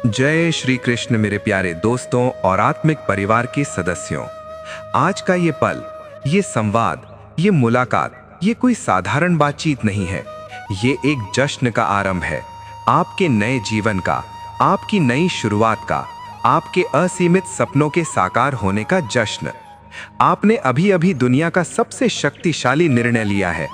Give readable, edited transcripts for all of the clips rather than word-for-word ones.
जय श्री कृष्ण मेरे प्यारे दोस्तों और आत्मिक परिवार के सदस्यों। आज का ये पल, ये संवाद, ये मुलाकात, ये कोई साधारण बातचीत नहीं है। ये एक जश्न का आरंभ है, आपके नए जीवन का, आपकी नई शुरुआत का, आपके असीमित सपनों के साकार होने का जश्न। आपने अभी अभी दुनिया का सबसे शक्तिशाली निर्णय लिया है।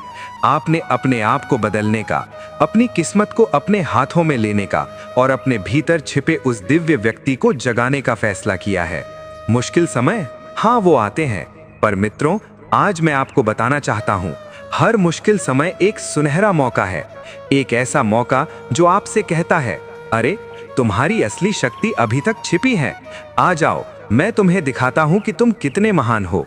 आपने अपने आप को बदलने का, अपनी किस्मत को अपने हाथों में लेने का और अपने भीतर छिपे उस दिव्य व्यक्ति को जगाने का फैसला किया है। मुश्किल समय, हाँ वो आते हैं, पर मित्रों आज मैं आपको बताना चाहता हूँ, हर मुश्किल समय एक सुनहरा मौका है। एक ऐसा मौका जो आपसे कहता है, अरे तुम्हारी असली शक्ति अभी तक छिपी है, आ जाओ, मैं तुम्हें दिखाता हूं कि तुम कितने महान हो।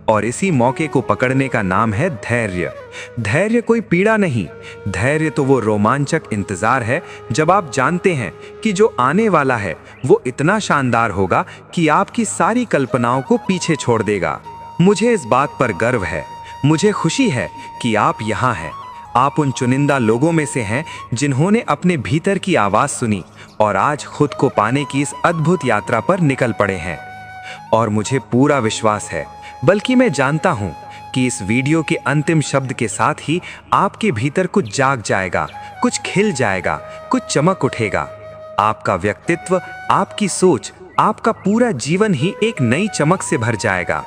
और इसी मौके को पकड़ने का नाम है धैर्य। धैर्य कोई पीड़ा नहीं, धैर्य तो वो रोमांचक इंतजार है जब आप जानते हैं कि जो आने वाला है वो इतना शानदार होगा कि आपकी सारी कल्पनाओं को पीछे छोड़ देगा। मुझे इस बात पर गर्व है, मुझे खुशी है कि आप यहाँ हैं। आप उन चुनिंदा लोगों में से हैं जिन्होंने अपने भीतर की आवाज सुनी और आज खुद को पाने की इस अद्भुत यात्रा पर निकल पड़े हैं। और मुझे पूरा विश्वास है, बल्कि मैं जानता हूं कि इस वीडियो के अंतिम शब्द के साथ ही आपके भीतर कुछ जाग जाएगा, कुछ खिल जाएगा, कुछ चमक उठेगा। आपका व्यक्तित्व, आपकी सोच, आपका पूरा जीवन ही एक नई चमक से भर जाएगा।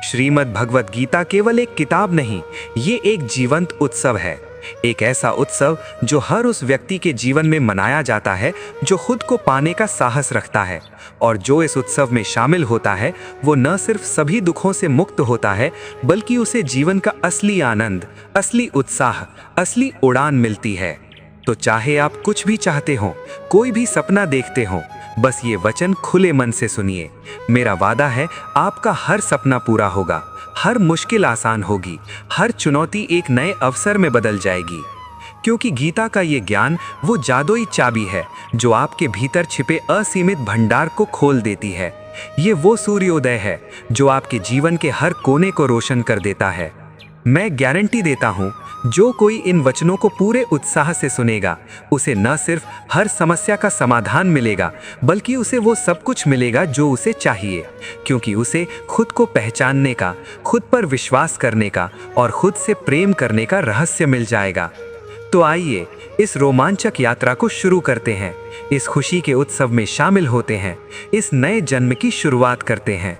श्रीमद् भगवत गीता केवल एक किताब नहीं, ये एक जीवंत उत्सव है। एक ऐसा उत्सव जो हर उस व्यक्ति के जीवन में मनाया जाता है जो खुद को पाने का साहस रखता है। और जो इस उत्सव में शामिल होता है वो न सिर्फ सभी दुखों से मुक्त होता है, बल्कि उसे जीवन का असली आनंद, असली उत्साह, असली उड़ान मिलती है। तो चाहे आप कुछ भी चाहते हो, कोई भी सपना देखते हो, बस ये वचन खुले मन से सुनिए। मेरा वादा है आपका हर सपना पूरा होगा, हर मुश्किल आसान होगी, हर चुनौती एक नए अवसर में बदल जाएगी। क्योंकि गीता का ये ज्ञान वो जादुई चाबी है जो आपके भीतर छिपे असीमित भंडार को खोल देती है। ये वो सूर्योदय है जो आपके जीवन के हर कोने को रोशन कर देता है। मैं गारंटी देता हूँ, जो कोई इन वचनों को पूरे उत्साह से सुनेगा, उसे न सिर्फ हर समस्या का समाधान मिलेगा, बल्कि उसे वो सब कुछ मिलेगा जो उसे चाहिए। क्योंकि उसे खुद को पहचानने का, खुद पर विश्वास करने का और खुद से प्रेम करने का रहस्य मिल जाएगा। तो आइए इस रोमांचक यात्रा को शुरू करते हैं, इस खुशी के उत्सव में शामिल होते हैं, इस नए जन्म की शुरुआत करते हैं।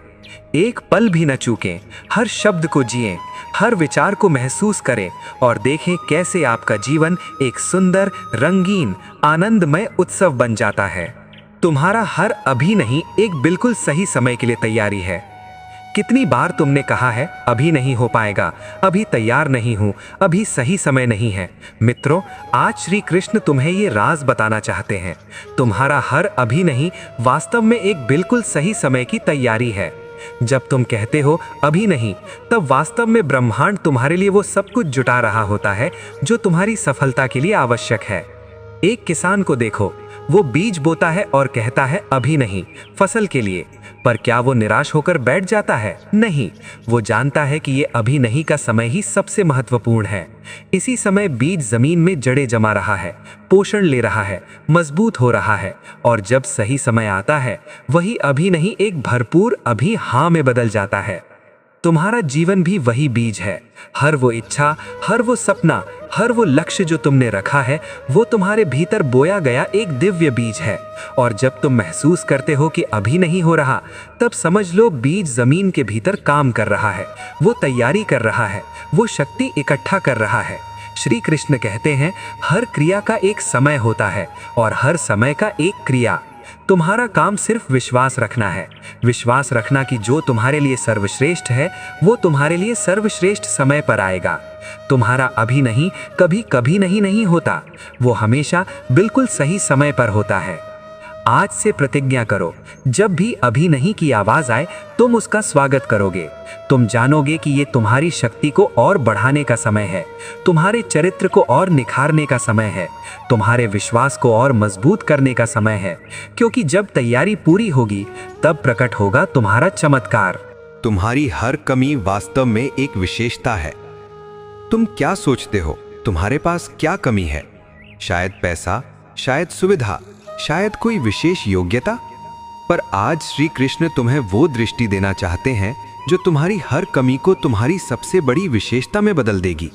एक पल भी न चूकें, हर शब्द को जिएं, हर विचार को महसूस करें और देखें कैसे आपका जीवन एक सुंदर, रंगीन, आनंदमय उत्सव बन जाता है। तुम्हारा हर अभी नहीं एक बिल्कुल सही समय के लिए तैयारी है। कितनी बार तुमने कहा है अभी नहीं हो पाएगा, अभी तैयार नहीं हूं, अभी सही समय नहीं है। मित्रों, आज श्री कृष्ण तुम्हें ये राज बताना चाहते हैं। तुम्हारा हर अभी नहीं वास्तव में एक बिल्कुल सही समय की तैयारी है। जब तुम कहते हो अभी नहीं, तब वास्तव में ब्रह्मांड तुम्हारे लिए वो सब कुछ जुटा रहा होता है जो तुम्हारी सफलता के लिए आवश्यक है। एक किसान को देखो, वो बीज बोता है और कहता है अभी नहीं, फसल के लिए। पर क्या वो निराश होकर बैठ जाता है? नहीं, वो जानता है कि ये अभी नहीं का समय ही सबसे महत्वपूर्ण है। इसी समय बीज जमीन में जड़ें जमा रहा है, पोषण ले रहा है, मजबूत हो रहा है, और जब सही समय आता है, वही अभी नहीं एक भरपूर अभी हाँ में बदल जाता है। तुम्हारा जीवन भी वही बीज है। हर वो इच्छा, हर वो सपना, हर वो लक्ष्य जो तुमने रखा है, वो तुम्हारे भीतर बोया गया एक दिव्य बीज है। और जब तुम महसूस करते हो कि अभी नहीं हो रहा, तब समझ लो बीज जमीन के भीतर काम कर रहा है, वो तैयारी कर रहा है, वो शक्ति इकट्ठा कर रहा है। श्री कृष्ण कहते हैं, हर क्रिया का एक समय होता है और हर समय का एक क्रिया। तुम्हारा काम सिर्फ विश्वास रखना है, विश्वास रखना कि जो तुम्हारे लिए सर्वश्रेष्ठ है वो तुम्हारे लिए सर्वश्रेष्ठ समय पर आएगा। तुम्हारा अभी नहीं कभी कभी नहीं होता, वो हमेशा बिल्कुल सही समय पर होता है। आज से प्रतिज्ञा करो, जब भी अभी नहीं की आवाज आए तुम उसका स्वागत करोगे। तुम जानोगे कि ये तुम्हारी शक्ति को और बढ़ाने का समय है, तुम्हारे चरित्र को और निखारने का समय है, तुम्हारे विश्वास को और मजबूत करने का समय है। क्योंकि जब तैयारी पूरी होगी तब प्रकट होगा तुम्हारा चमत्कार। तुम्हारी हर कमी वास्तव में एक विशेषता है। तुम क्या सोचते हो तुम्हारे पास क्या कमी है? शायद पैसा, शायद सुविधा, शायद कोई विशेष योग्यता। पर आज श्री कृष्ण तुम्हें वो दृष्टि देना चाहते हैं जो तुम्हारी हर कमी को तुम्हारी सबसे बड़ी विशेषता में बदल देगी।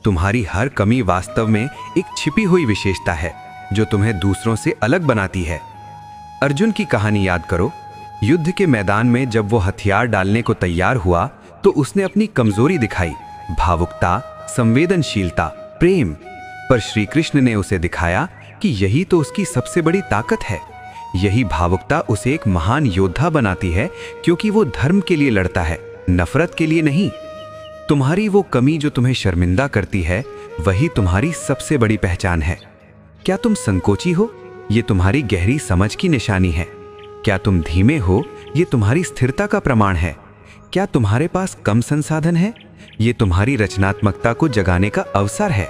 तुम्हारी हर कमी वास्तव में एक छिपी हुई विशेषता है जो तुम्हें दूसरों से अलग बनाती है। अर्जुन की कहानी याद करो। युद्ध के मैदान में जब वो हथियार डालने को तैयार हुआ तो उसने अपनी कमजोरी दिखाई, भावुकता, संवेदनशीलता, प्रेम। पर श्री कृष्ण ने उसे दिखाया कि यही तो उसकी सबसे बड़ी ताकत है। यही भावुकता उसे एक महान योद्धा बनाती है, क्योंकि वो धर्म के लिए लड़ता है, नफरत के लिए नहीं। तुम्हारी वो कमी जो तुम्हें शर्मिंदा करती है, वही तुम्हारी सबसे बड़ी पहचान है। क्या तुम संकोची हो? ये तुम्हारी गहरी समझ की निशानी है। क्या तुम धीमे हो? ये तुम्हारी स्थिरता का प्रमाण है। क्या तुम्हारे पास कम संसाधन है? ये तुम्हारी रचनात्मकता को जगाने का अवसर है।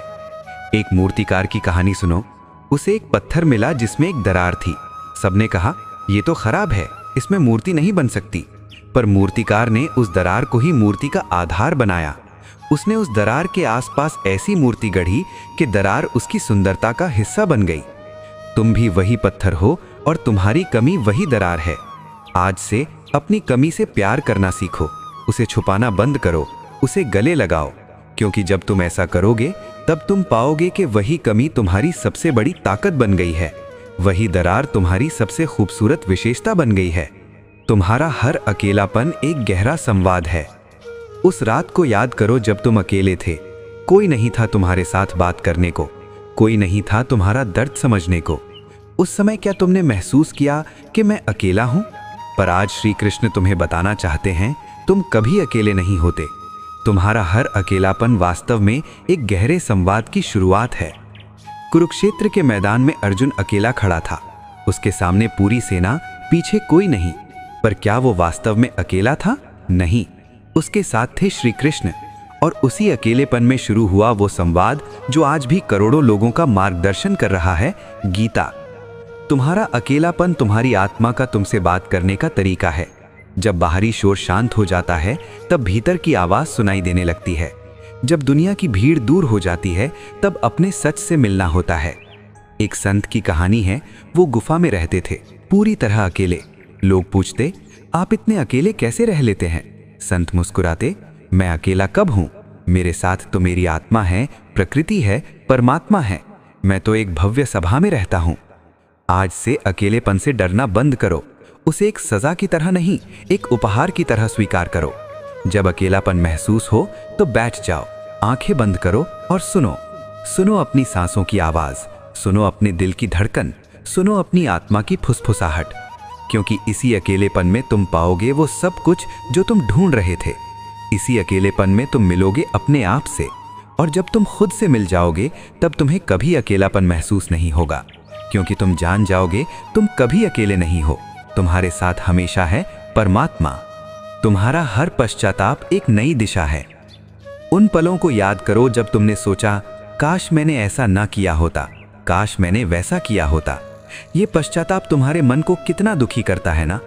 एक मूर्तिकार की कहानी सुनो। उसे एक पत्थर मिला जिसमें एक दरार थी। सबने कहा, ये तो खराब है, इसमें मूर्ति नहीं बन सकती। पर मूर्तिकार ने उस दरार को ही मूर्ति का आधार बनाया। उसने उस दरार के आसपास ऐसी मूर्ति गढ़ी कि दरार उसकी सुंदरता का हिस्सा बन गई। तुम भी वही पत्थर हो और तुम्हारी कमी वही दरार है। आज से अपनी कमी से प्यार करना सीखो, उसे छुपाना बंद करो, उसे गले लगाओ, क्योंकि जब तुम ऐसा करोगे तब तुम पाओगे कि वही कमी तुम्हारी सबसे बड़ी ताकत बन गई है। वही दरार तुम्हारी सबसे खूबसूरत विशेषता बन गई है। तुम्हारा हर अकेलापन एक गहरा संवाद है। उस रात को याद करो जब तुम अकेले थे। कोई नहीं था तुम्हारे साथ बात करने को, कोई नहीं था तुम्हारा दर्द समझने को। उस समय क्या तुमने महसूस किया कि मैं अकेला हूं? पर आज श्री कृष्ण तुम्हें बताना चाहते हैं, तुम कभी अकेले नहीं होते। तुम्हारा हर अकेलापन वास्तव में एक गहरे संवाद की शुरुआत है। कुरुक्षेत्र के मैदान में अर्जुन अकेला खड़ा था। उसके सामने पूरी सेना, पीछे कोई नहीं। पर क्या वो वास्तव में अकेला था? नहीं, उसके साथ थे श्री कृष्ण। और उसी अकेलेपन में शुरू हुआ वो संवाद जो आज भी करोड़ों लोगों का मार्गदर्शन कर रहा है, गीता। तुम्हारा अकेलापन तुम्हारी आत्मा का तुमसे बात करने का तरीका है। जब बाहरी शोर शांत हो जाता है, तब भीतर की आवाज सुनाई देने लगती है। जब दुनिया की भीड़ दूर हो जाती है, तब अपने सच से मिलना होता है। एक संत की कहानी है। वो गुफा में रहते थे, पूरी तरह अकेले। लोग पूछते, आप इतने अकेले कैसे रह लेते हैं? संत मुस्कुराते, मैं अकेला कब हूं? मेरे साथ तो मेरी आत्मा है, प्रकृति है, परमात्मा है। मैं तो एक भव्य सभा में रहता हूं। आज से अकेलेपन से डरना बंद करो। उसे एक सजा की तरह नहीं, एक उपहार की तरह स्वीकार करो। जब अकेलापन महसूस हो तो बैठ जाओ, आंखें बंद करो और सुनो। सुनो अपनी सांसों की आवाज, सुनो अपने दिल की धड़कन, सुनो अपनी आत्मा की फुसफुसाहट। क्योंकि इसी अकेलेपन में तुम पाओगे वो सब कुछ जो तुम ढूंढ रहे थे। इसी अकेलेपन में तुम मिलोगे अपने आप से। और जब तुम खुद से मिल जाओगे, तब तुम्हें कभी अकेलापन महसूस नहीं होगा, क्योंकि तुम जान जाओगे तुम कभी अकेले नहीं हो। तुम्हारे साथ हमेशा है परमात्मा। तुम्हारा हर पश्चाताप एक नई दिशा है। उन पलों को याद करो जब तुमने सोचा, काश मैंने ऐसा ना किया होता, काश मैंने वैसा किया होता। ये पश्चाताप तुम्हारे मन को कितना दुखी करता है ना।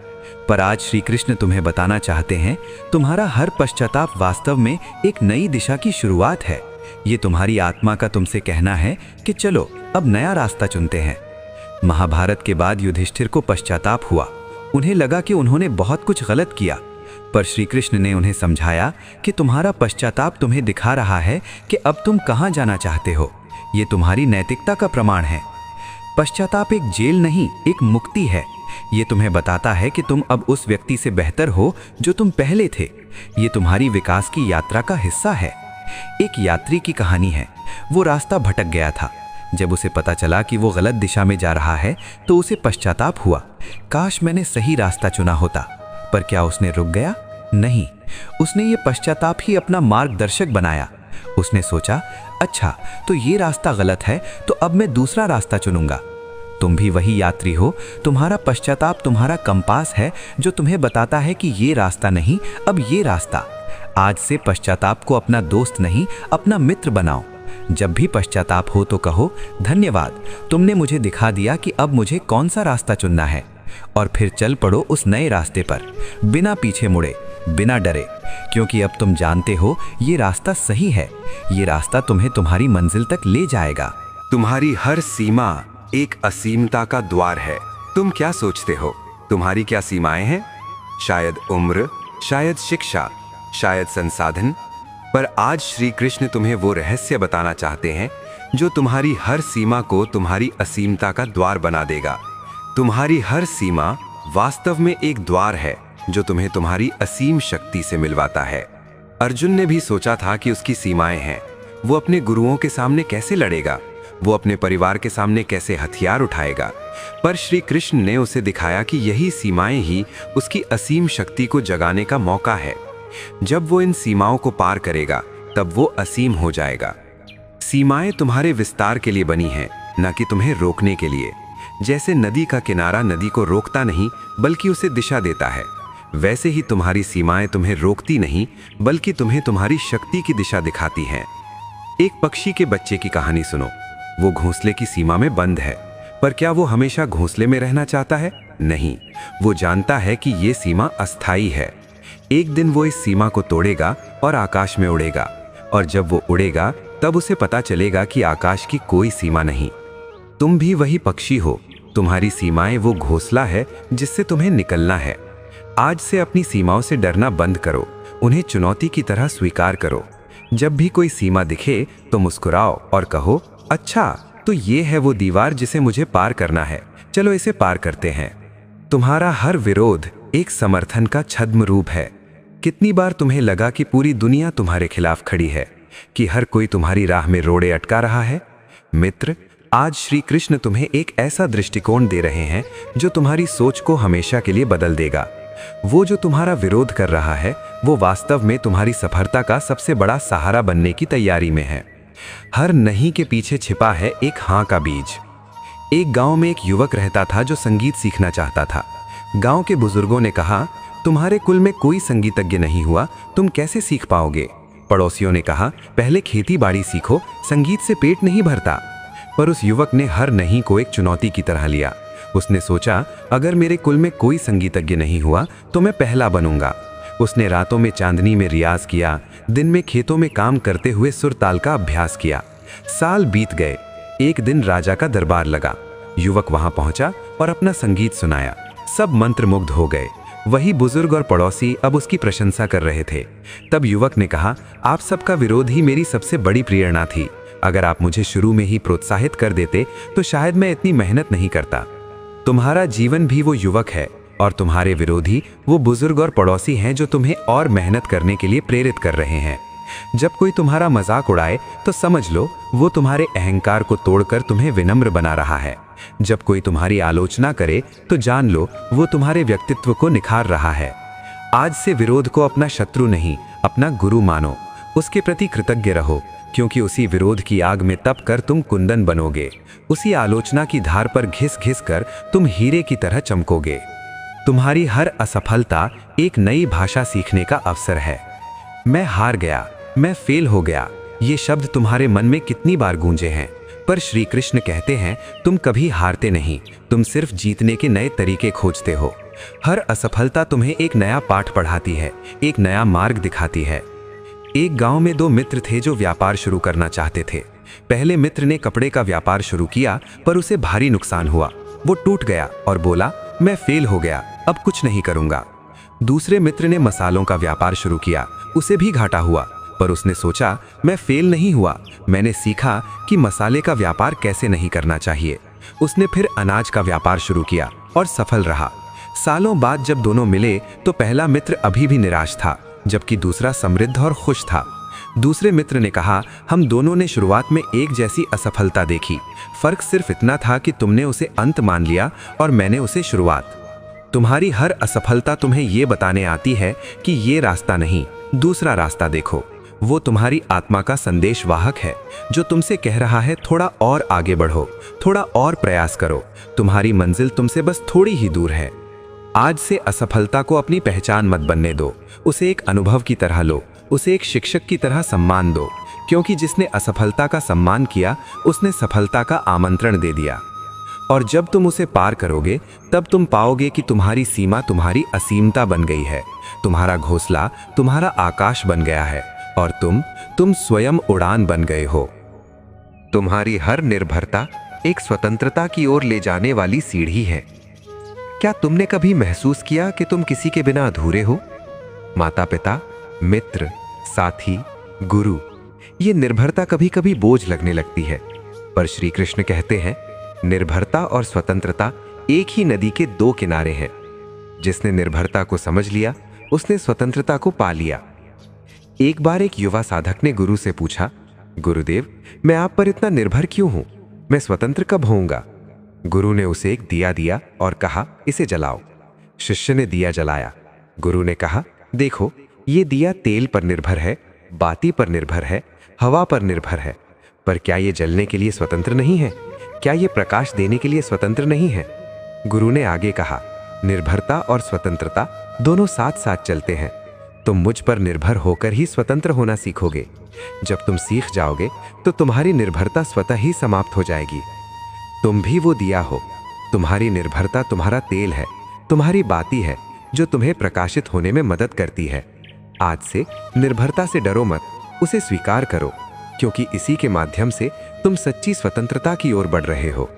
पर आज श्री कृष्ण तुम्हें बताना चाहते हैं, तुम्हारा हर पश्चाताप वास्तव में एक नई दिशा की शुरुआत है। ये तुम्हारी आत्मा का तुमसे कहना है कि चलो अब नया रास्ता चुनते हैं। महाभारत के बाद युधिष्ठिर को पश्चाताप हुआ। उन्हें लगा कि उन्होंने बहुत कुछ गलत किया। पर श्री कृष्ण ने उन्हें समझाया कि तुम्हारा पश्चाताप तुम्हें दिखा रहा है कि अब तुम कहां जाना चाहते हो। ये तुम्हारी नैतिकता का प्रमाण है। पश्चाताप एक जेल नहीं, एक मुक्ति है। ये तुम्हें बताता है कि तुम अब उस व्यक्ति से बेहतर हो जो तुम पहले थे। ये तुम्हारी विकास की यात्रा का हिस्सा है। एक यात्री की कहानी है। वो रास्ता भटक गया था। जब उसे पता चला कि वो गलत दिशा में जा रहा है, तो उसे पश्चाताप हुआ, काश मैंने सही रास्ता चुना होता। पर क्या उसने रुक गया? नहीं, उसने ये पश्चाताप ही अपना मार्गदर्शक बनाया। उसने सोचा, अच्छा तो ये रास्ता गलत है, तो अब मैं दूसरा रास्ता चुनूंगा। तुम भी वही यात्री हो। तुम्हारा पश्चाताप तुम्हारा कंपास है जो तुम्हें बताता है कि ये रास्ता नहीं, अब ये रास्ता। आज से पश्चाताप को अपना दोस्त नहीं, अपना मित्र बनाओ। जब भी पश्चाताप हो तो कहो, धन्यवाद, तुमने मुझे दिखा दिया कि अब मुझे कौन सा रास्ता चुनना है। और फिर चल पड़ो उस नए रास्ते पर, बिना पीछे मुड़े, बिना डरे, क्योंकि अब तुम जानते हो ये रास्ता सही है। ये रास्ता तुम्हें तुम्हारी मंजिल तक ले जाएगा। तुम्हारी हर सीमा, एक असीमता का द्वार है। तुम क्या सोचते हो, तुम्हारी क्या सीमाएं हैं? शायद उम्र, शायद शिक्षा, शायद संसाधन। पर आज श्री कृष्ण तुम्हें वो रहस्य बताना चाहते हैं जो तुम्हारी हर सीमा को तुम्हारी असीमता का द्वार बना देगा। तुम्हारी हर सीमा वास्तव में एक द्वार है जो तुम्हें तुम्हारी असीम शक्ति से मिलवाता है। अर्जुन ने भी सोचा था कि उसकी सीमाएं हैं। वो अपने गुरुओं के सामने कैसे लड़ेगा, वो अपने परिवार के सामने कैसे हथियार उठाएगा। पर श्री कृष्ण ने उसे दिखाया कि यही सीमाएं ही उसकी असीम शक्ति को जगाने का मौका है। जब वो इन सीमाओं को पार करेगा तब वो असीम हो जाएगा। सीमाएं तुम्हारे विस्तार के लिए बनी हैं, न कि तुम्हें रोकने के लिए। जैसे नदी का किनारा नदी को रोकता नहीं बल्कि उसे दिशा देता है, वैसे ही तुम्हारी सीमाएं तुम्हें रोकती नहीं बल्कि तुम्हें तुम्हारी शक्ति की दिशा दिखाती हैं। एक पक्षी के बच्चे की कहानी सुनो। वो घोंसले की सीमा में बंद है, पर क्या वो हमेशा घोंसले में रहना चाहता है? नहीं, वो जानता है कि ये सीमा अस्थायी है। एक दिन वो इस सीमा को तोड़ेगा और आकाश में उड़ेगा, और जब वो उड़ेगा तब उसे पता चलेगा कि आकाश की कोई सीमा नहीं। तुम भी वही पक्षी हो। तुम्हारी सीमाएं वो घोंसला है जिससे तुम्हें निकलना है। आज से अपनी सीमाओं से डरना बंद करो, उन्हें चुनौती की तरह स्वीकार करो। जब भी कोई सीमा दिखे तो मुस्कुराओ और कहो, अच्छा तो ये है वो दीवार जिसे मुझे पार करना है, चलो इसे पार करते हैं। तुम्हारा हर विरोध एक समर्थन का छद्म रूप है। कितनी बार तुम्हें लगा कि पूरी दुनिया तुम्हारे खिलाफ खड़ी है, कि हर कोई तुम्हारी राह में रोड़े अटका रहा है? मित्र, आज श्री कृष्ण तुम्हें एक ऐसा दृष्टिकोण दे रहे हैं जो तुम्हारी सोच को हमेशा के लिए बदल देगा। वो जो तुम्हारा विरोध कर रहा है वो वास्तव में तुम्हारी सफलता का सबसे बड़ा सहारा बनने की तैयारी में है। हर नहीं के पीछे छिपा है एक हाँ का बीज। एक गांव में एक युवक रहता था जो संगीत सीखना चाहता था। गांव के बुजुर्गों ने कहा, तुम्हारे कुल में कोई संगीतज्ञ नहीं हुआ, तुम कैसे सीख पाओगे? पड़ोसियों ने कहा, पहले खेती बाड़ी सीखो, संगीत से पेट नहीं भरता। पर उस युवक ने हर नहीं को एक चुनौती की तरह लिया। उसने सोचा, अगर मेरे कुल में कोई संगीतज्ञ नहीं हुआ तो मैं पहला बनूंगा। उसने रातों में चांदनी में रियाज किया, दिन में खेतों में काम करते हुए सुर ताल का अभ्यास किया। साल बीत गए। एक दिन राजा का दरबार लगा। युवक वहां पहुंचा और अपना संगीत सुनाया। सब मंत्रमुग्ध हो गए। वही बुजुर्ग और पड़ोसी अब उसकी प्रशंसा कर रहे थे। तब युवक ने कहा, आप सबका विरोध ही मेरी सबसे बड़ी प्रेरणा थी। अगर आप मुझे शुरू में ही प्रोत्साहित कर देते तो शायद मैं इतनी मेहनत नहीं करता। तुम्हारा जीवन भी वो युवक है और तुम्हारे विरोधी वो बुजुर्ग और पड़ोसी हैं जो तुम्हें और मेहनत करने के लिए प्रेरित कर रहे हैं। जब कोई तुम्हारा मजाक उड़ाए तो समझ लो वो तुम्हारे अहंकार को तोड़कर तुम्हें विनम्र बना रहा है। जब कोई तुम्हारी आलोचना करे तो जान लो वो तुम्हारे व्यक्तित्व को निखार रहा है। आज से विरोध को अपना शत्रु नहीं, अपना गुरु मानो। उसके प्रति कृतज्ञ रहो, क्योंकि उसी विरोध की आग में तप कर तुम कुंदन बनोगे। उसी आलोचना की धार पर घिस घिस कर तुम हीरे की तरह चमकोगे। तुम्हारी हर असफलता एक नई भाषा सीखने का अवसर है। मैं हार गया, मैं फेल हो गया, ये शब्द तुम्हारे मन में कितनी बार गूंजे हैं। पर श्री कृष्ण कहते हैं, तुम कभी हारते नहीं, तुम सिर्फ जीतने के नए तरीके खोजते हो। हर असफलता तुम्हें एक नया पाठ पढ़ाती है, एक नया मार्ग दिखाती है। एक गांव में दो मित्र थे जो व्यापार शुरू करना चाहते थे। पहले मित्र ने कपड़े का व्यापार शुरू किया, पर उसे भारी नुकसान हुआ। वो टूट गया और बोला, मैं फेल हो गया, अब कुछ नहीं करूंगा। दूसरे मित्र ने मसालों का व्यापार शुरू किया, उसे भी घाटा हुआ, पर उसने सोचा, मैं फेल नहीं हुआ, मैंने सीखा कि मसाले का व्यापार कैसे नहीं करना चाहिए। उसने फिर अनाज का व्यापार शुरू किया और सफल रहा। सालों बाद जब दोनों मिले तो पहला मित्र अभी भी निराश था, जबकि दूसरा समृद्ध और खुश था। दूसरे मित्र ने कहा, हम दोनों ने शुरुआत में एक जैसी असफलता देखी, फर्क सिर्फ इतना था कि तुमने उसे अंत मान लिया और मैंने उसे शुरुआत। तुम्हारी हर असफलता तुम्हें ये बताने आती है कि ये रास्ता नहीं, दूसरा रास्ता देखो। वो तुम्हारी आत्मा का संदेशवाहक है जो तुमसे कह रहा है, थोड़ा और आगे बढ़ो, थोड़ा और प्रयास करो, तुम्हारी मंजिल तुमसे बस थोड़ी ही दूर है। आज से असफलता को अपनी पहचान मत बनने दो, उसे एक अनुभव की तरह लो, उसे एक शिक्षक की तरह सम्मान दो, क्योंकि जिसने असफलता का सम्मान किया उसने सफलता का आमंत्रण दे दिया। और जब तुम उसे पार करोगे तब तुम पाओगे कि तुम्हारी सीमा तुम्हारी असीमता बन गई है, तुम्हारा घोंसला तुम्हारा आकाश बन गया है और तुम स्वयं उड़ान बन गए हो। तुम्हारी हर निर्भरता एक स्वतंत्रता की ओर ले जाने वाली सीढ़ी है। क्या तुमने कभी महसूस किया कि तुम किसी के बिना अधूरे हो? माता पिता, मित्र, साथी, गुरु, ये निर्भरता कभी कभी बोझ लगने लगती है, पर श्री कृष्ण कहते हैं निर्भरता और स्वतंत्रता एक ही नदी के दो किनारे हैं। जिसने निर्भरता को समझ लिया उसने स्वतंत्रता को पा लिया। एक बार एक युवा साधक ने गुरु से पूछा, गुरुदेव, मैं आप पर इतना निर्भर क्यों हूं? मैं स्वतंत्र कब होऊंगा? गुरु ने उसे एक दिया दिया और कहा, इसे जलाओ। शिष्य ने दिया जलाया। गुरु ने कहा, देखो, ये दिया तेल पर निर्भर है, बाती पर निर्भर है, हवा पर निर्भर है, पर क्या ये जलने के लिए स्वतंत्र नहीं है? क्या ये प्रकाश देने के लिए स्वतंत्र नहीं है? गुरु ने आगे कहा, निर्भरता और स्वतंत्रता दोनों साथ साथ चलते हैं। तुम मुझ पर निर्भर होकर ही स्वतंत्र होना सीखोगे। जब तुम सीख जाओगे तो तुम्हारी निर्भरता स्वतः ही समाप्त हो जाएगी। तुम भी वो दिया हो। तुम्हारी निर्भरता तुम्हारा तेल है, तुम्हारी बाती है जो तुम्हें प्रकाशित होने में मदद करती है। आज से निर्भरता से डरो मत, उसे स्वीकार करो, क्योंकि इसी के माध्यम से तुम सच्ची स्वतंत्रता की ओर बढ़ रहे हो।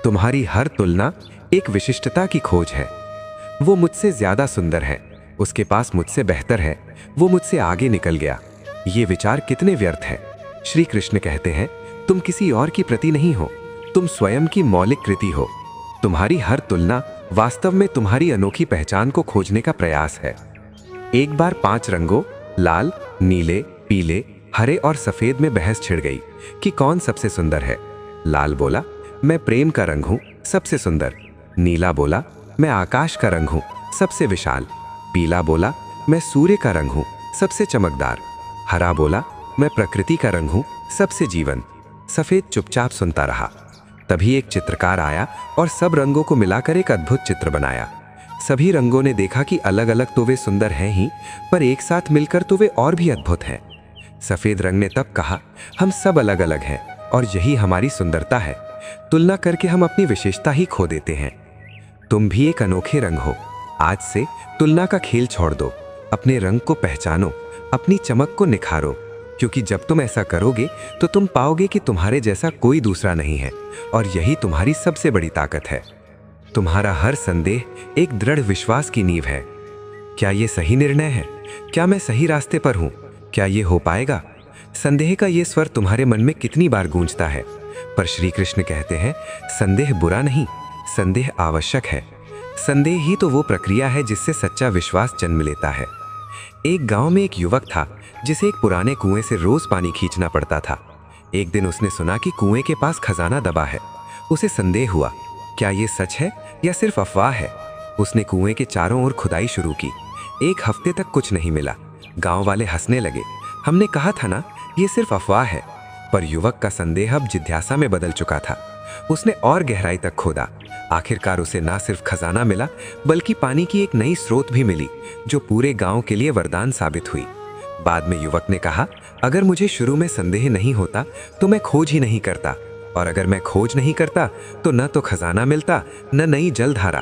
तुम्हारी हर तुलना एक विशिष्टता की खोज है। वो मुझसे ज्यादा सुंदर है, उसके पास मुझसे बेहतर है, वो मुझसे आगे निकल गया। ये विचार कितने व्यर्थ है। श्री कृष्ण कहते हैं, तुम किसी और की प्रति नहीं हो, तुम स्वयं की मौलिक कृति हो। तुम्हारी हर तुलना वास्तव में तुम्हारी अनोखी पहचान को खोजने का प्रयास है। एक बार 5 रंगों लाल, नीले, पीले, हरे और सफेद में बहस छिड़ गई कि कौन सबसे सुंदर है। लाल बोला, मैं प्रेम का रंग हूं, सबसे सुंदर। नीला बोला, मैं आकाश का रंग हूं, सबसे विशाल। पीला बोला, मैं सूर्य का रंग हूं, सबसे चमकदार। हरा बोला, मैं प्रकृति का रंग हूं, सबसे जीवन। सफेद चुपचाप सुनता रहा। तभी एक चित्रकार आया और सब रंगों को मिलाकर एक अद्भुत चित्र बनाया। सभी रंगों ने देखा कि अलग अलग तो वे सुंदर हैं ही, पर एक साथ मिलकर तो वे और भी अद्भुत हैं। सफेद रंग ने तब कहा, हम सब अलग अलग हैं और यही हमारी सुंदरता है। तुलना करके हम अपनी विशेषता ही खो देते हैं। तुम भी एक अनोखे रंग हो। आज से तुलना का खेल छोड़ दो, अपने रंग को पहचानो, अपनी चमक को निखारो, क्योंकि जब तुम ऐसा करोगे तो तुम पाओगे कि तुम्हारे जैसा कोई दूसरा नहीं है और यही तुम्हारी सबसे बड़ी ताकत है। तुम्हारा हर संदेह एक दृढ़ विश्वास की नींव है। क्या ये सही निर्णय है? क्या मैं सही रास्ते पर हूं? क्या ये हो पाएगा? संदेह का ये स्वर तुम्हारे मन में कितनी बार गूंजता है, पर श्री कृष्ण कहते हैं, संदेह बुरा नहीं, संदेह आवश्यक है। संदेह ही तो वो प्रक्रिया है जिससे सच्चा विश्वास जन्म लेता है। एक गांव में एक युवक था जिसे एक पुराने कुएं से रोज पानी खींचना पड़ता था। एक दिन उसने सुना कि कुएं के पास खजाना दबा है। उसे संदेह हुआ, क्या ये सच है या सिर्फ अफवाह है? उसने कुएं के चारों ओर खुदाई शुरू की। 1 हफ्ते तक कुछ नहीं मिला। गांव वाले हंसने लगे, हमने कहा था ना, ये सिर्फ अफवाह है। पर युवक का संदेह अब जिज्ञासा में बदल चुका था। उसने और गहराई तक खोदा। आखिरकार उसे ना सिर्फ खजाना मिला, बल्कि पानी की एक नई स्रोत भी मिली, जो पूरे गांव के लिए वरदान साबित हुई। बाद में युवक ने कहा, अगर मुझे शुरू में संदेह नहीं होता तो मैं खोज ही नहीं करता, और अगर मैं खोज नहीं करता तो न तो खजाना मिलता, न नई जलधारा।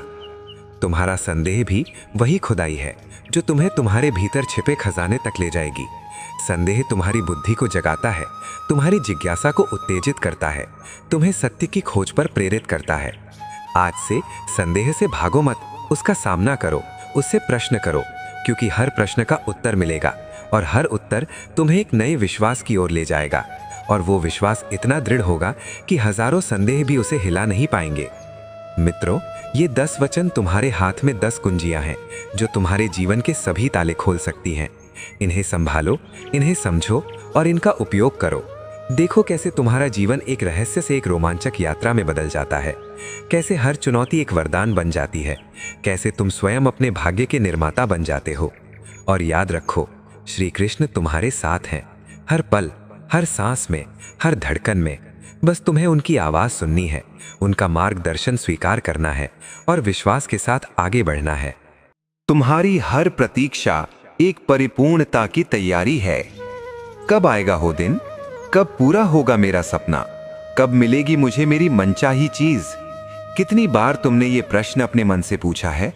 तुम्हारा संदेह भी वही खुदाई है जो तुम्हें तुम्हारे भीतर छिपे खजाने तक ले जाएगी। संदेह तुम्हारी बुद्धि को जगाता है, तुम्हारी जिज्ञासा को उत्तेजित करता है, तुम्हें सत्य की खोज पर प्रेरित करता है। आज से संदेह से भागो मत, उसका सामना करो, उससे प्रश्न करो, क्योंकि हर प्रश्न का उत्तर मिलेगा और हर उत्तर तुम्हें एक नए विश्वास की ओर ले जाएगा, और वो विश्वास इतना दृढ़ होगा कि हजारों संदेह भी उसे हिला नहीं पाएंगे। मित्रों, ये 10 वचन तुम्हारे हाथ में 10 कुंजियां हैं जो तुम्हारे जीवन के सभी ताले खोल सकती हैं। इन्हें संभालो, इन्हें समझो और इनका उपयोग करो। देखो कैसे तुम्हारा जीवन एक रहस्य से एक रोमांचक यात्रा में बदल जाता है, कैसे हर चुनौती एक वरदान बन जाती है, कैसे तुम स्वयं अपने भाग्य के निर्माता बन जाते हो। और याद रखो, श्री कृष्ण तुम्हारे साथ हैं, हर पल, हर सांस में, हर धड़कन में। बस तुम्हें उनकी आवाज सुननी है, उनका मार्गदर्शन स्वीकार करना है और विश्वास के साथ आगे बढ़ना है। तुम्हारी हर प्रतीक्षा एक परिपूर्णता की तैयारी है। कब आएगा वो दिन? कब पूरा होगा मेरा सपना? कब मिलेगी मुझे मेरी मनचाही चीज? कितनी बार तुमने ये प्रश्न अपने मन से पूछा है?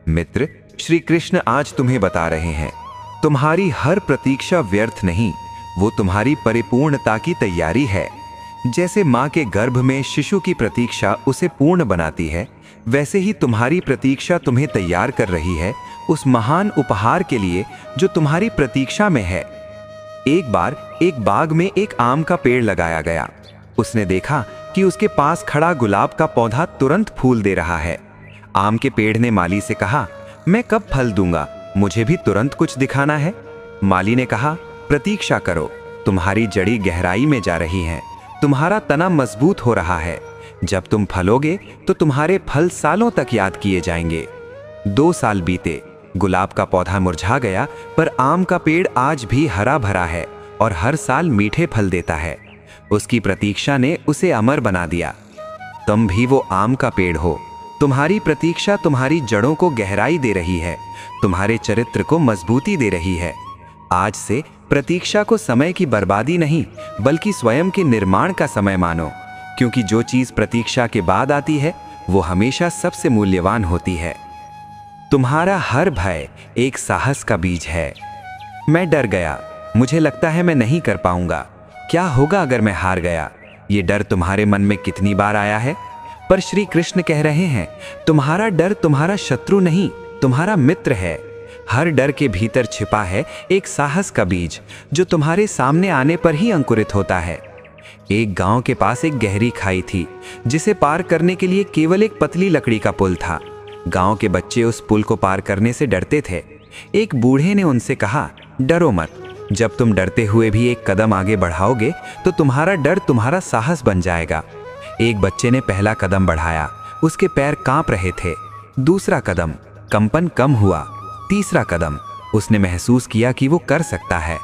मित्र, श्री कृष्ण आज तुम्हें बता रहे हैं, तुम्हारी हर प्रतीक्षा व्यर्थ नहीं, वो तुम्हारी परिपूर्णता की तैयारी है। जैसे माँ के गर्भ में शिशु की प्रतीक्षा उसे पूर्ण बनाती है, वैसे ही तुम्हारी प्रतीक्षा तुम्हें तैयार कर रही है उस महान उपहार के लिए जो तुम्हारी प्रतीक्षा में है। एक बार एक बाग में एक आम का पेड़ लगाया गया। उसने देखा कि उसके पास खड़ा गुलाब का पौधा तुरंत फूल दे रहा है। आम के पेड़ ने माली से कहा, मैं कब फल दूंगा, मुझे भी तुरंत कुछ दिखाना है। माली ने कहा, प्रतीक्षा करो, तुम्हारी जड़ी गहराई में जा रही है, तुम्हारा तना मजबूत हो रहा है। जब तुम फलोगे तो तुम्हारे फल सालों तक याद किए जाएंगे। 2 साल बीते, गुलाब का पौधा मुरझा गया, पर आम का पेड़ आज भी हरा भरा है और हर साल मीठे फल देता है। उसकी प्रतीक्षा ने उसे अमर बना दिया। तुम भी वो आम का पेड़ हो। तुम्हारी प्रतीक्षा तुम्हारी जड़ों को गहराई दे रही है, तुम्हारे चरित्र को मजबूती दे रही है। आज से प्रतीक्षा को समय की बर्बादी नहीं, बल्कि स्वयं के निर्माण का समय मानो, क्योंकि जो चीज प्रतीक्षा के बाद आती है वो हमेशा सबसे मूल्यवान होती है। तुम्हारा हर भय एक साहस का बीज है। मैं डर गया, मुझे लगता है मैं नहीं कर पाऊंगा, क्या होगा अगर मैं हार गया। ये डर तुम्हारे मन में कितनी बार आया है? पर श्री कृष्ण कह रहे हैं, तुम्हारा डर तुम्हारा शत्रु नहीं, तुम्हारा मित्र है। हर डर के भीतर छिपा है एक साहस का बीज, जो तुम्हारे सामने आने पर ही अंकुरित होता है। एक गांव के पास एक गहरी खाई थी, जिसे पार करने के लिए केवल एक पतली लकड़ी का पुल था। गांव के बच्चे उस पुल को पार करने से डरते थे। एक बूढ़े ने उनसे कहा, डरो मत, जब तुम डरते हुए भी एक कदम आगे बढ़ाओगे तो तुम्हारा डर तुम्हारा साहस बन जाएगा। एक बच्चे ने पहला कदम बढ़ाया, उसके पैर कांप रहे थे। दूसरा कदम, कंपन कम हुआ। तीसरा कदम, उसने महसूस किया कि वो कर सकता है।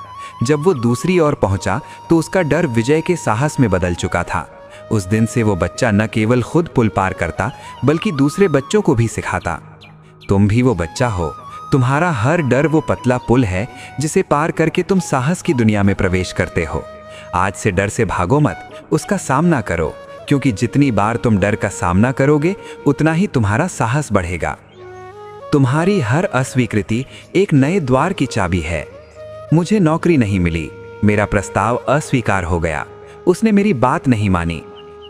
जब वो दूसरी ओर पहुंचा तो उसका डर विजय के साहस में बदल चुका था। उस दिन से वो बच्चा न केवल खुद पुल पार करता, बल्कि दूसरे बच्चों को भी सिखाता। तुम भी वो बच्चा हो। तुम्हारा हर डर वो पतला पुल है जिसे पार करके तुम साहस की दुनिया में प्रवेश करते हो। आज से डर से भागो मत, उसका सामना करो, क्योंकि जितनी बार तुम डर का सामना करोगे उतना ही तुम्हारा साहस बढ़ेगा। तुम्हारी हर अस्वीकृति एक नए द्वार की चाबी है। मुझे नौकरी नहीं मिली, मेरा प्रस्ताव अस्वीकार हो गया, उसने मेरी बात नहीं मानी।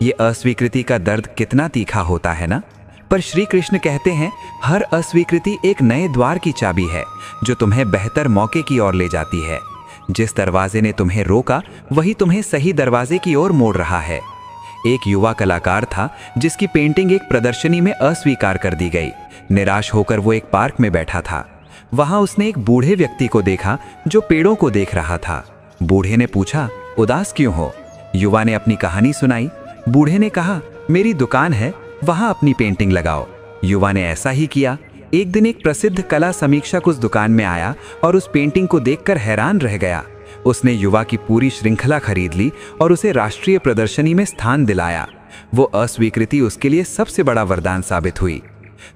ये अस्वीकृति का दर्द कितना तीखा होता है ना? पर श्री कृष्ण कहते हैं, हर अस्वीकृति एक नए द्वार की चाबी है जो तुम्हें बेहतर मौके की ओर ले जाती है। जिस दरवाजे ने तुम्हें रोका वही तुम्हें सही दरवाजे की ओर मोड़ रहा है। एक युवा कलाकार था जिसकी पेंटिंग एक प्रदर्शनी में अस्वीकार कर दी गई। निराश होकर वो एक पार्क में बैठा था। वहां उसने एक बूढ़े व्यक्ति को देखा जो पेड़ों को देख रहा था। बूढ़े ने पूछा, उदास क्यों हो? युवा ने अपनी कहानी सुनाई। बूढ़े ने कहा, मेरी दुकान है, वहां अपनी पेंटिंग लगाओ। युवा ने ऐसा ही किया। एक दिन एक प्रसिद्ध कला समीक्षक उस दुकान में आया और उस पेंटिंग को देखकर हैरान रह गया। उसने युवा की पूरी श्रृंखला खरीद ली और उसे राष्ट्रीय प्रदर्शनी में स्थान दिलाया। वो अस्वीकृति उसके लिए सबसे बड़ा वरदान साबित हुई।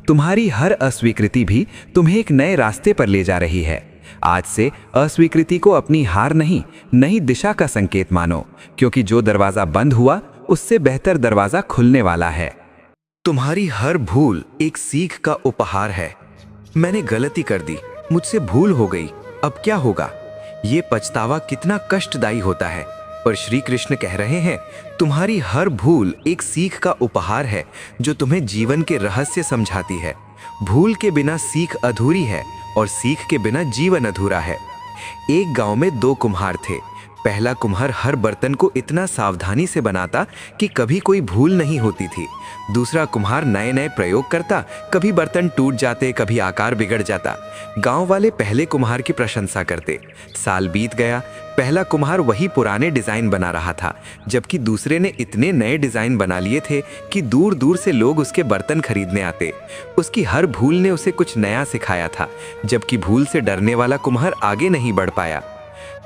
तुम्हारी हर अस्वीकृति भी तुम्हें एक नए रास्ते पर ले जा रही है। आज से अस्वीकृति को अपनी हार नहीं, नई दिशा का संकेत मानो, क्योंकि जो दरवाजा बंद हुआ उससे बेहतर दरवाजा खुलने वाला है। तुम्हारी हर भूल एक सीख का उपहार है। मैंने गलती कर दी, मुझसे भूल हो गई, अब क्या होगा? ये पछतावा कितना कष्टदायी होता है। पर श्री कृष्ण कह रहे हैं, तुम्हारी हर भूल एक सीख का उपहार है जो तुम्हें जीवन के रहस्य समझाती है। भूल के बिना सीख अधूरी है और सीख के बिना जीवन अधूरा है। एक गांव में 2 कुम्हार थे। पहला कुम्हार हर बर्तन को इतना सावधानी से बनाता कि कभी कोई भूल नहीं होती थी। दूसरा कुम्हार नए नए प्रयोग करता, कभी बर्तन टूट जाते, कभी आकार बिगड़ जाता। गांव वाले पहले कुम्हार की प्रशंसा करते। साल बीत गया, पहला कुम्हार वही पुराने डिजाइन बना रहा था, जबकि दूसरे ने इतने नए डिजाइन बना लिए थे कि दूर दूर से लोग उसके बर्तन खरीदने आते। उसकी हर भूल ने उसे कुछ नया सिखाया था, जबकि भूल से डरने वाला कुम्हार आगे नहीं बढ़ पाया।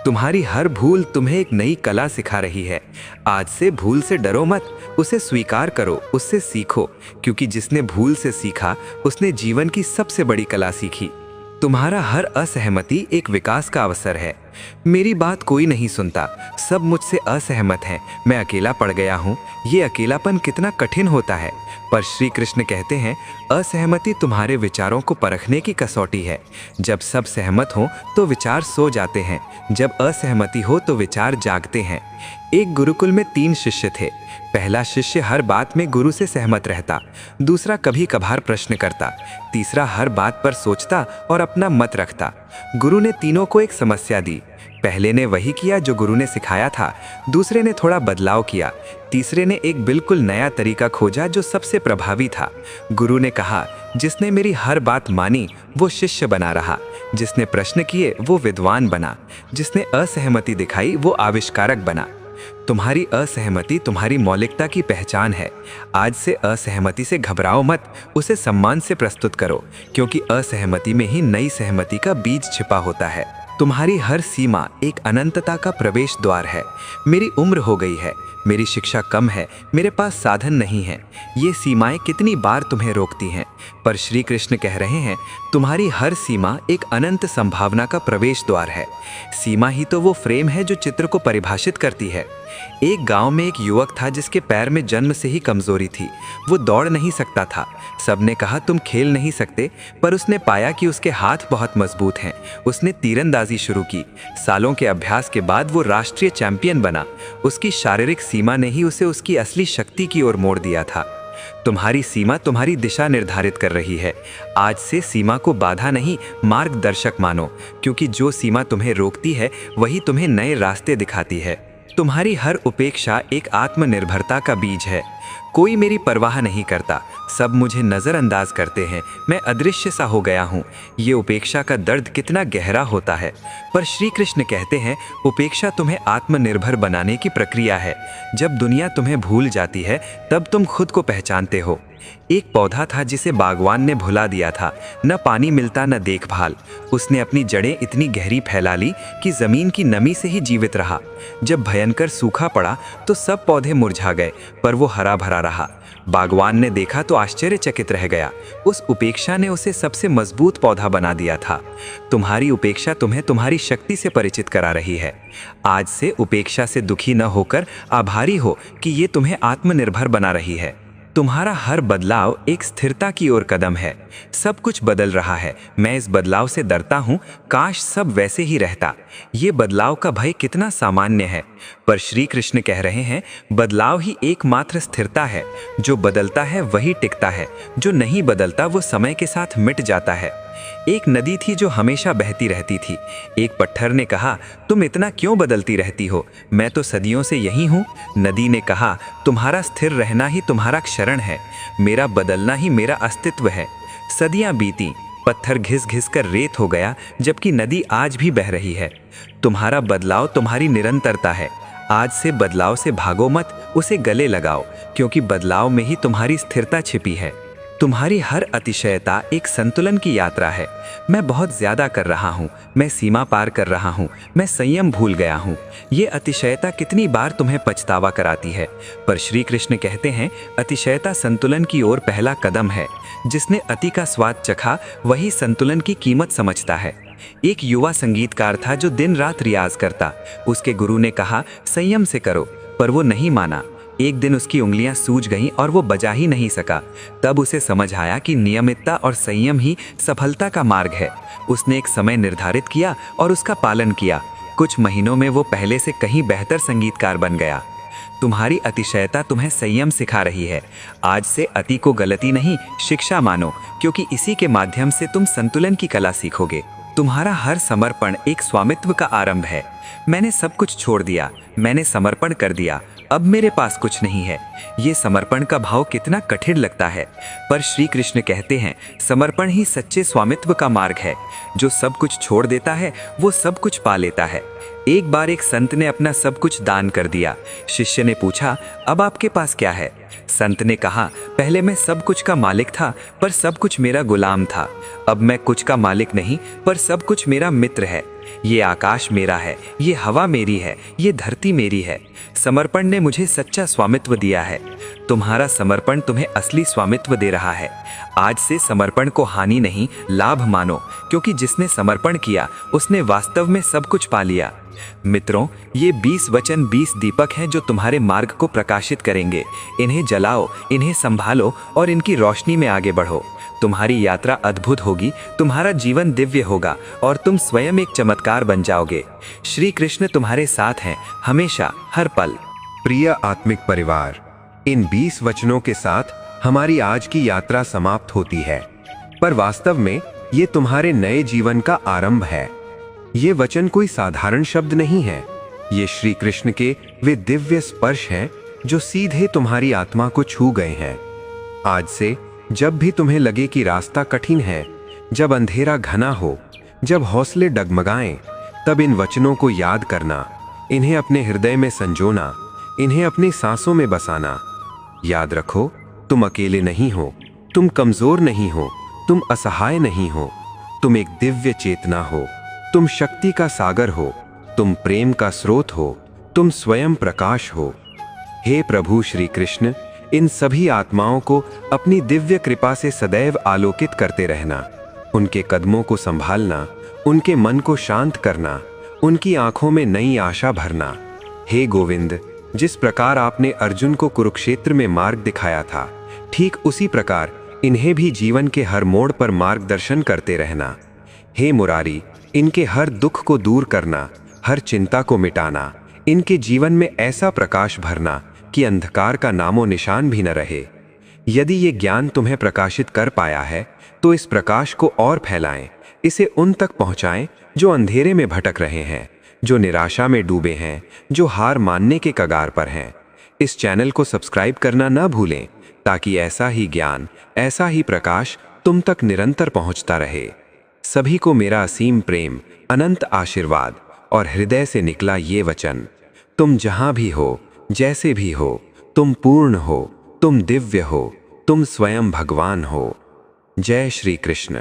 तुम्हारी हर भूल तुम्हें एक नई कला सिखा रही है। आज से भूल से डरो मत, उसे स्वीकार करो, उससे सीखो, क्योंकि जिसने भूल से सीखा उसने जीवन की सबसे बड़ी कला सीखी। तुम्हारा हर असहमति एक विकास का अवसर है। मेरी बात कोई नहीं सुनता, सब मुझसे असहमत हैं, मैं अकेला पड़ गया हूँ। ये अकेलापन कितना कठिन होता है। पर श्री कृष्ण कहते हैं, असहमति तुम्हारे विचारों को परखने की कसौटी है। जब सब सहमत हो तो विचार सो जाते हैं, जब असहमति हो तो विचार जागते हैं। एक गुरुकुल में 3 शिष्य थे। पहला शिष्य हर बात में गुरु से सहमत रहता, दूसरा कभी कभार प्रश्न करता, तीसरा हर बात पर सोचता और अपना मत रखता। गुरु ने तीनों को एक समस्या दी। पहले ने वही किया जो गुरु ने सिखाया था, दूसरे ने थोड़ा बदलाव किया, तीसरे ने एक बिल्कुल नया तरीका खोजा जो सबसे प्रभावी था। गुरु ने कहा, जिसने मेरी हर बात मानी वो शिष्य बना रहा, जिसने प्रश्न किए वो विद्वान बना, जिसने असहमति दिखाई वो आविष्कारक बना। तुम्हारी असहमति तुम्हारी मौलिकता की पहचान है। आज से असहमति से घबराओ मत, उसे सम्मान से प्रस्तुत करो, क्योंकि असहमति में ही नई सहमति का बीज छिपा होता है। तुम्हारी हर सीमा एक अनंतता का प्रवेश द्वार है। मेरी उम्र हो गई है, मेरी शिक्षा कम है, मेरे पास साधन नहीं है, ये सीमाएं कितनी बार तुम्हें रोकती हैं। पर श्री कृष्ण कह रहे हैं, तुम्हारी हर सीमा एक अनंत संभावना का प्रवेश द्वार है। सीमा ही तो वो फ्रेम है जो चित्र को परिभाषित करती है। एक गांव में एक युवक था जिसके पैर में जन्म से ही कमजोरी थी। वो दौड़ नहीं सकता था। सबने कहा तुम खेल नहीं सकते, पर उसने पाया कि उसके हाथ बहुत मजबूत हैं। उसने तीरंदाजी शुरू की। सालों के अभ्यास के बाद वो राष्ट्रीय चैंपियन बना। उसकी शारीरिक सीमा ने ही उसे उसकी असली शक्ति की ओर मोड़ दिया था। तुम्हारी सीमा तुम्हारी दिशा निर्धारित कर रही है। आज से सीमा को बाधा नहीं, मार्गदर्शक मानो, क्योंकि जो सीमा तुम्हें रोकती है वही तुम्हें नए रास्ते दिखाती है। तुम्हारी हर उपेक्षा एक आत्मनिर्भरता का बीज है। कोई मेरी परवाह नहीं करता, सब मुझे नज़रअंदाज करते हैं, मैं अदृश्य सा हो गया हूँ। ये उपेक्षा का दर्द कितना गहरा होता है। पर श्री कृष्ण कहते हैं, उपेक्षा तुम्हें आत्मनिर्भर बनाने की प्रक्रिया है। जब दुनिया तुम्हें भूल जाती है तब तुम खुद को पहचानते हो। एक पौधा था जिसे बागवान ने भुला दिया था, न पानी मिलता न देखभाल। उसने अपनी जड़ें इतनी गहरी फैला ली कि जमीन की नमी से ही जीवित रहा। जब भयंकर सूखा पड़ा तो सब पौधे मुरझा गए, पर वो हरा भरा रहा। बागवान ने देखा तो आश्चर्यचकित रह गया। उस उपेक्षा ने उसे सबसे मजबूत पौधा बना दिया था। तुम्हारी उपेक्षा तुम्हें तुम्हारी शक्ति से परिचित करा रही है। आज से उपेक्षा से दुखी न होकर आभारी हो कि ये तुम्हें आत्मनिर्भर बना रही है। तुम्हारा हर बदलाव एक स्थिरता की ओर कदम है। सब कुछ बदल रहा है, मैं इस बदलाव से डरता हूँ, काश सब वैसे ही रहता। ये बदलाव का भय कितना सामान्य है, पर श्री कृष्ण कह रहे हैं, बदलाव ही एकमात्र स्थिरता है। जो बदलता है वही टिकता है, जो नहीं बदलता वो समय के साथ मिट जाता है। एक नदी थी जो हमेशा बहती रहती थी। एक पत्थर ने कहा, तुम इतना क्यों बदलती रहती हो, मैं तो सदियों से यही हूँ। नदी ने कहा, तुम्हारा स्थिर रहना ही तुम्हारा क्षरण है, मेरा बदलना ही मेरा अस्तित्व है। सदियां बीती, पत्थर घिस घिस कर रेत हो गया, जबकि नदी आज भी बह रही है। तुम्हारा बदलाव तुम्हारी निरंतरता है। आज से बदलाव से भागो मत, उसे गले लगाओ, क्योंकि बदलाव में ही तुम्हारी स्थिरता छिपी है। तुम्हारी हर अतिशयता एक संतुलन की यात्रा है। मैं बहुत ज्यादा कर रहा हूँ, मैं सीमा पार कर रहा हूँ, मैं संयम भूल गया हूँ। ये अतिशयता कितनी बार तुम्हें पछतावा कराती है, पर श्री कृष्ण कहते हैं, अतिशयता संतुलन की ओर पहला कदम है। जिसने अति का स्वाद चखा वही संतुलन की कीमत समझता है। एक युवा संगीतकार था जो दिन रात रियाज करता। उसके गुरु ने कहा, संयम से करो, पर वो नहीं माना। एक दिन उसकी उंगलियां सूज गईं और वो बजा ही नहीं सका। तब उसे समझ आया कि नियमितता और संयम ही सफलता का मार्ग है। उसने एक समय निर्धारित किया और उसका पालन किया। कुछ महीनों में वो पहले से कहीं बेहतर संगीतकार बन गया। तुम्हारी अतिशयता तुम्हें संयम सिखा रही है। आज से अति को गलती नहीं, शिक्षा मानो, क्योंकि इसी के माध्यम से तुम संतुलन की कला सीखोगे। तुम्हारा हर समर्पण एक स्वामित्व का आरंभ है। मैंने सब कुछ छोड़ दिया, मैंने समर्पण कर दिया, अब मेरे पास कुछ नहीं है। ये समर्पण का भाव कितना कठिन लगता है, पर श्री कृष्ण कहते हैं, समर्पण ही सच्चे स्वामित्व का मार्ग है। जो सब कुछ छोड़ देता है वो सब कुछ पा लेता है। एक बार एक संत ने अपना सब कुछ दान कर दिया। शिष्य ने पूछा, अब आपके पास क्या है? संत ने कहा, पहले मैं सब कुछ का मालिक था, पर सब कुछ मेरा गुलाम था। अब मैं कुछ का मालिक नहीं, पर सब कुछ मेरा मित्र है। ये आकाश मेरा है, ये हवा मेरी है, ये धरती मेरी है। समर्पण ने मुझे सच्चा स्वामित्व दिया है। तुम्हारा समर्पण तुम्हें असली स्वामित्व दे रहा है। आज से समर्पण को हानि नहीं, लाभ मानो, क्योंकि जिसने समर्पण किया उसने वास्तव में सब कुछ पा लिया। मित्रों, ये 20 वचन 20 दीपक हैं जो तुम्हारे मार्ग को प्रकाशित करेंगे। इन्हें जलाओ, इन्हें संभालो और इनकी रोशनी में आगे बढ़ो। तुम्हारी यात्रा अद्भुत होगी, तुम्हारा जीवन दिव्य होगा और तुम स्वयं एक चमत्कार बन जाओगे। श्री कृष्ण तुम्हारे साथ हैं, हमेशा, हर पल। प्रिय आत्मिक परिवार, इन 20 वचनों के साथ हमारी आज की यात्रा समाप्त होती है, पर वास्तव में ये तुम्हारे नए जीवन का आरंभ है। ये वचन कोई साधारण शब्द नहीं है, ये श्री कृष्ण के वे दिव्य स्पर्श हैं जो सीधे तुम्हारी आत्मा को छू गए हैं। आज से जब भी तुम्हें लगे कि रास्ता कठिन है, जब अंधेरा घना हो, जब हौसले डगमगाएं, तब इन वचनों को याद करना, इन्हें अपने हृदय में संजोना, इन्हें अपनी सांसों में बसाना। याद रखो, तुम अकेले नहीं हो, तुम कमजोर नहीं हो, तुम असहाय नहीं हो, तुम एक दिव्य चेतना हो, तुम शक्ति का सागर हो, तुम प्रेम का स्रोत हो, तुम स्वयं प्रकाश हो। हे प्रभु श्री कृष्ण, इन सभी आत्माओं को अपनी दिव्य कृपा से सदैव आलोकित करते रहना, उनके कदमों को संभालना, उनके मन को शांत करना, उनकी आंखों में नई आशा भरना। हे गोविंद, जिस प्रकार आपने अर्जुन को कुरुक्षेत्र में मार्ग दिखाया था, ठीक उसी प्रकार इन्हें भी जीवन के हर मोड़ पर मार्गदर्शन करते रहना। हे मुरारी, इनके हर दुख को दूर करना, हर चिंता को मिटाना, इनके जीवन में ऐसा प्रकाश भरना कि अंधकार का नामो निशान भी न रहे। यदि ये ज्ञान तुम्हें प्रकाशित कर पाया है, तो इस प्रकाश को और फैलाएं, इसे उन तक पहुंचाएं जो अंधेरे में भटक रहे हैं, जो निराशा में डूबे हैं, जो हार मानने के कगार पर हैं। इस चैनल को सब्सक्राइब करना न भूलें, ताकि ऐसा ही ज्ञान, ऐसा ही प्रकाश तुम तक निरंतर पहुंचता रहे। सभी को मेरा असीम प्रेम, अनंत आशीर्वाद और हृदय से निकला ये वचन। तुम जहां भी हो, जैसे भी हो, तुम पूर्ण हो, तुम दिव्य हो, तुम स्वयं भगवान हो। जय श्री कृष्ण।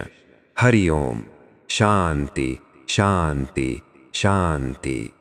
हरि ओम। शांति शांति शांति।